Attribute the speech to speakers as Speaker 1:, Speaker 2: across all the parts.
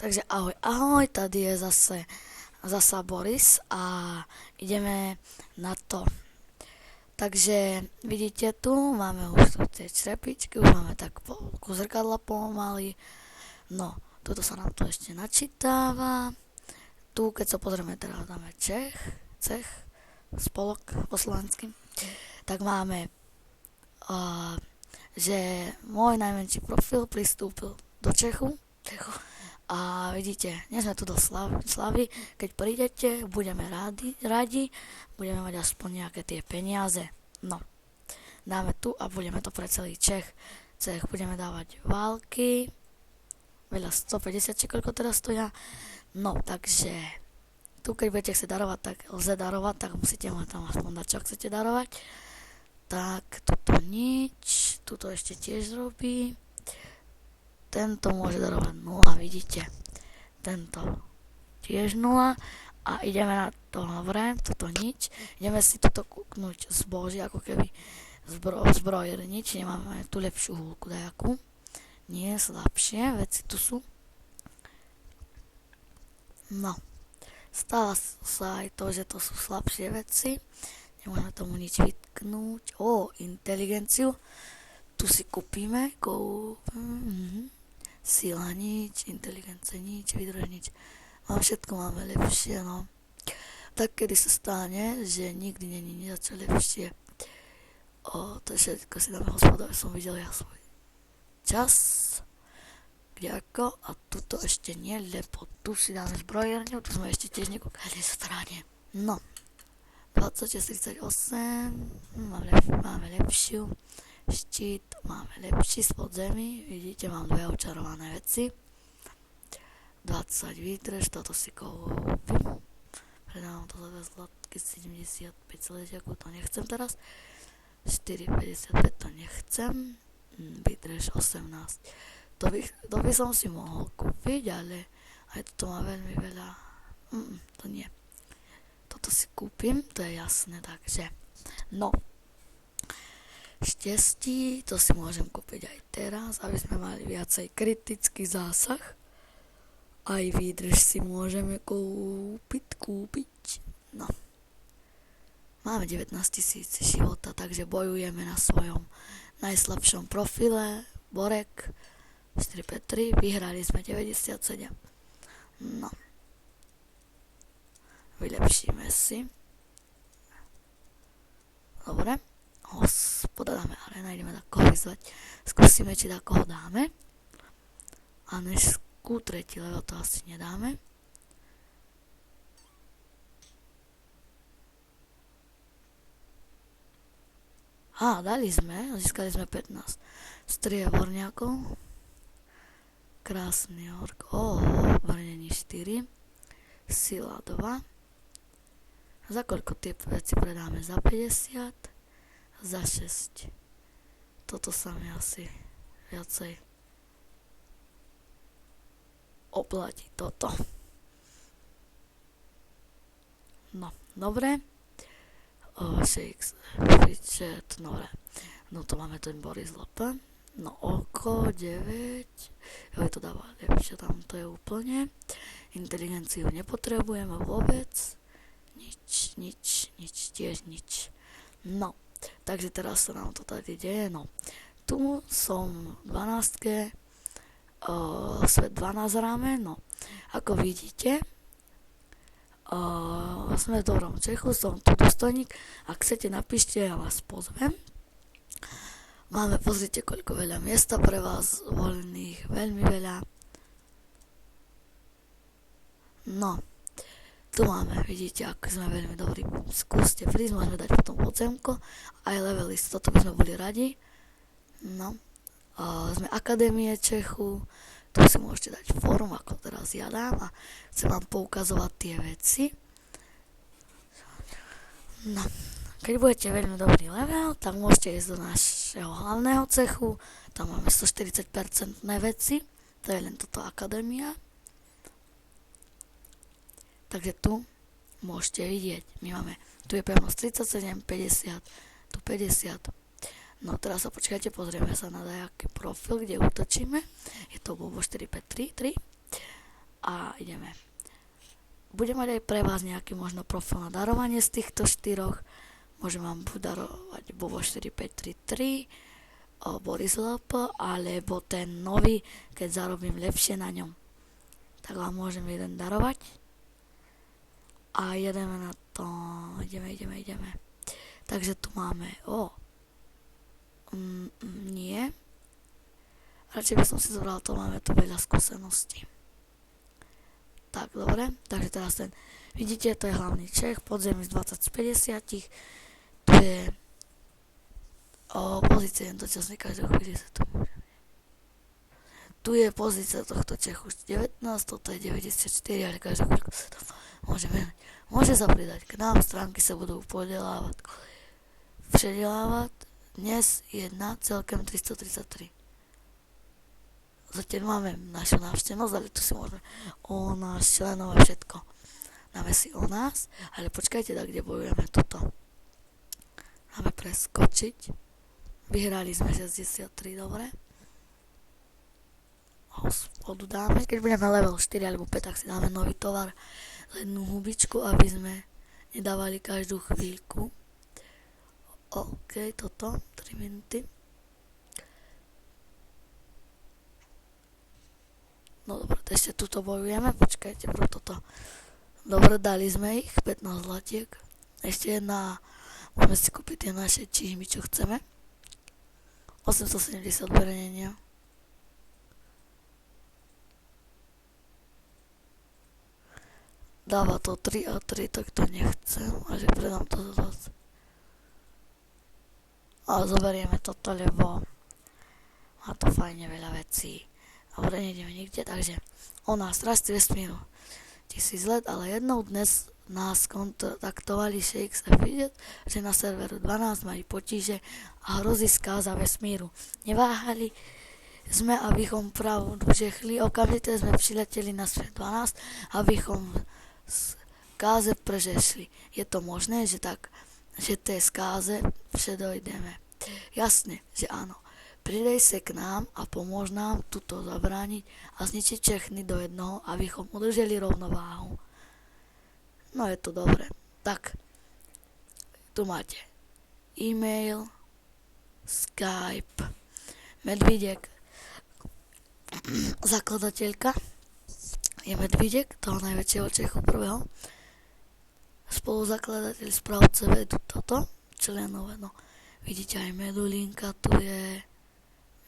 Speaker 1: Takže ahoj, ahoj, tady je zasa Boris a ideme na to. Takže vidíte tu, máme už tu tie črepičky, už máme tak polku zrkadla pomaly. No, toto sa nám tu ešte načítáva. Tu, keď sa pozrieme, teraz dáme Čech, spolok poslanský. Tak máme, že môj najmenší profil pristúpil do Čechu. A vidíte, nie sme tu do slavy. Keď prídete, budeme radi, budeme mať aspoň nejaké tie peniaze. No, dáme tu a budeme to pre celý Čech. Budeme dávať války, veľa 150, či koľko teraz stoja. No, takže tu keď budete chcieť darovať, tak lze darovať, tak musíte mať tam aspoň dať, čo chcete darovať. Tak, tuto nič, tuto ešte tiež robí. Tento môže darovať 0, vidíte. Tento tiež 0. A ideme na to hore, toto nič. Ideme si tuto kúknúť zboží, ako keby zbrojer nič. Nemáme tu lepšiu húlku dajakú. Nie, slabšie veci tu sú. No, stáva sa aj to, že to sú slabšie veci. Nemôžeme tomu nič vytknúť. Inteligenciu. Tu si kúpime. Sila nič, inteligencia nič, výdrž nič. Všetko máme lepšie, no. Tak kedy sa stane, že nikdy není nič lepšie. To všetko si dáme hospodáre, som videl ja svoj čas. Kďako, a tuto ešte nie, lebo tu si dáme zbrojerňu, tu sme ešte tiež nekúkali strane. No, 26, 38, máme lepšiu. Štít máme lepší spod zemi, vidíte, mám dve očarované veci. 20 výdrž, toto si kúpim. Predávam to za 2 zlatky, 75 celetiaku, to nechcem teraz. 4,55 to nechcem. Výdrž 18. To by som si mohol kúpiť, ale aj toto má veľmi veľa. To nie. Toto si kúpim, to je jasné, takže. No. Šťastí, to si môžem kúpiť aj teraz, aby sme mali viacej kritický zásah. Aj výdrž si môžeme kúpiť. No. Máme 19 000 života, takže bojujeme na svojom najslabšom profile. Borek 453, vyhrali sme 97. No. Vylepšíme si. Dobre. Podáme arena, ideme takoho vyzvať. Skúsime, či takoho dáme. A než tretí level to asi nedáme. Dali sme, získali sme 15 strieborňákov. Krásny ork. Brnení 4. Sila 2. Za koľko tie veci predáme? Za 50. Za 6. Toto sa mi asi viacej oplatí toto. No, dobre. Dobre. No to máme ten Boris Lopa. No oko 9. To dáva lepšie, tam to je úplne. Inteligenciu nepotrebujeme vôbec. Nič, tiež nič. No. Takže teraz sa nám to tady deje, no. Tu som v 12, svet 12 ráme, no. Ako vidíte, sme v dobrom Čechu, som tu dôstojník. Ak chcete, napíšte, ja vás pozvem. Máme, pozrite, koľko veľa miesta pre vás voľných, veľmi veľa. No. Tu máme, vidíte, ako sme veľmi dobrí. Skúste prísť, môžeme dať potom podzemko. Aj level list, toto by sme boli radi. No. Sme Akadémie Čechu. Tu si môžete dať fórum, ako teraz ja dám. A chcem vám poukazovať tie veci. No. Keď budete veľmi dobrý level, tak môžete ísť do našeho hlavného cechu. Tam máme 140% veci. To je len toto Akadémia. Takže tu môžete vidieť, tu je pevnosť 37, 50, tu 50. No teraz sa počkajte, pozrieme sa na nejaký profil, kde útočíme. Je to Bobo 453. a ideme. Budem mať aj pre vás nejaký možno profil na darovanie z týchto 4. Môžem vám buď darovať Bovo 4533, Boris LP, alebo ten nový, keď zarobím lepšie na ňom. Tak vám môžem jeden darovať. A ideme na to. Ideme. Takže tu máme, nie. Radšej by som si zobral, to máme tu veľa skúseností. Tak, dobre, takže teraz vidíte, to je hlavný Čech, podzemí z 20 z 50, tu je pozícia dočasnej, každej chvíli sa tu môže. Tu je pozícia tohto Čechu 19, toto je 94, ale každú chvíľku sa to môže meniť. Môže sa pridať k nám, stránky sa budú předělávat. Dnes je na celkem 333. Zatiaľ máme našu návštevnosť, ale tu si môžeme o nás, členov a všetko. Dáme si o nás, ale počkajte, tak kde bojujeme tuto. Dáme preskočiť. Vyhrali sme 63, dobre. Spodu dáme, keď budeme level 4 alebo 5, tak si dáme nový tovar, jednu hubičku, aby sme nedávali každú chvíľku. OK, toto, 3 minúty. No dobre, ešte tuto bojujeme, počkajte pro toto. Dobre, dali sme ich, 15 zlatiek. Ešte jedna, môžeme si kúpiť tie naše čižmy, čo chceme. 870 brenenia. Dáva to 3 a 3, tak to nechcem, a že predám to za 20. Ale zoberieme toto, lebo má to fajne veľa vecí. Dobre, nejdeme nikde, takže o nás strasti vesmíru 1000 let, ale jednou dnes nás kontaktovali Shakes a vidět, že na serveru 12 mají potíže a hrozí zkáza vesmíru. Neváhali jsme, abychom pravdu řekli, okamžitě jsme přiletěli na svět 12, abychom zkáze prežešli. Je to možné, že té zkáze předojdeme? Jasně, že ano. Pridej se k nám a pomôž nám tuto zabrániť a zničiť všechny do jednoho, abychom udrželi rovnováhu. No je to dobré. Tak, tu máte e-mail, Skype, Medvídek, zakladateľka je Medvídek, toho najväčšieho Čechu prvého. Spoluzakladateľ, správce vedú toto, členové, no. Vidíte aj Medulinka, tu je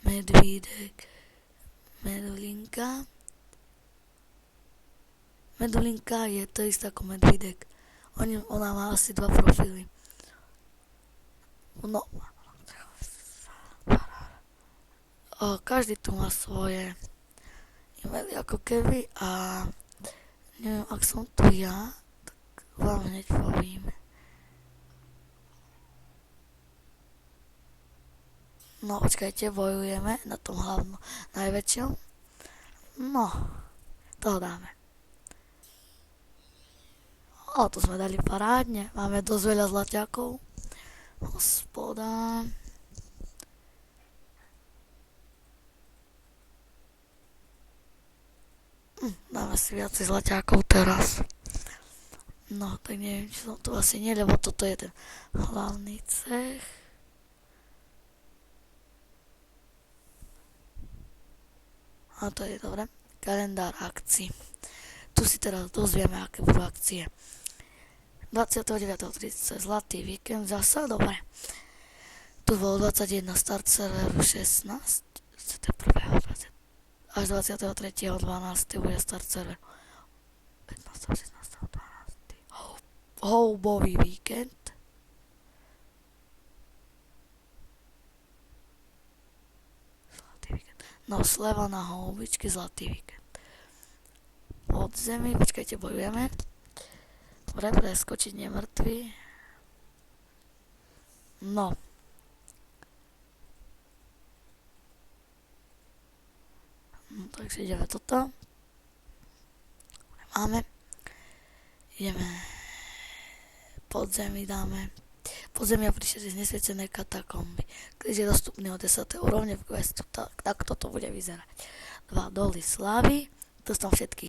Speaker 1: Medvídek, Medulinka je to isté ako Medvídek. Ona má asi 2 profily. No. Každý tu má svoje e-maily ako keby a neviem, ak som tu ja, tak vám hneď povím. No, počkajte, bojujeme na tom hlavnom najväčšom. No, toho dáme. To sme dali parádne. Máme dosť veľa zlaťákov. Hospoda. Dáme si viacej zlaťákov teraz. No, tak neviem, či som tu asi nie, lebo toto je ten hlavný cech. A to je dobre. Kalendár akcií. Tu si teraz dozvieme, aké budú akcie. 29.30 zlatý víkend zasa, dobre. Tu bol 21 start serveru 16. 21. Až 23.12. bude start serveru 15. 16. 12. Houbový víkend. No, sleva na houbičky, zlatý víkend. Podzemí, počkajte, bojujeme. Dobre, preskočiť nemrtvý. No. Takže ideme toto. Máme. Ideme podzemí, dáme. Podzemia prišli z nesvietenej katakomby. Keď je dostupný od 10. úrovne v questu, tak toto bude vyzerať. 2 doly slávy. To sú tam všetky